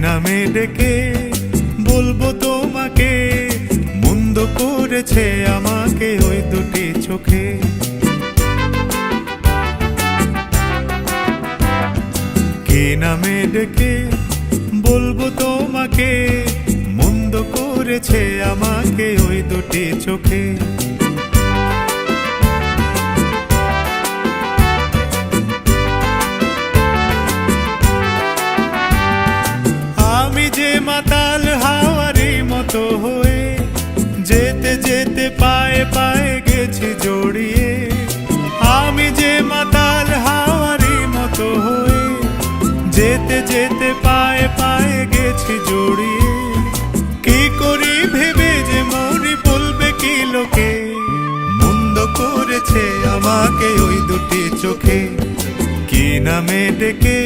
নামে ডেকে বলবো তোমাকে, মন্দ করেছে আমাকে ওই দুটি চোখে। কি নামে ডেকে বলবো তোমাকে, মন্দ করেছে আমাকে ওই দুটি চোখে। আমি যে মাতাল হাওয়ারি মতো হয়ে যেতে যেতে পায়ে পায়ে গেছি জড়িয়ে। আমি যে মাতাল হাওয়ারি মতো হয়ে যেতে যেতে পায়ে পায়ে গেছি জড়িয়ে। কি করি ভেবে যে মরি, বলবে কি লোকে, মন্দ করেছে আমাকে ওই দুটি চোখে। কি নামে ডেকে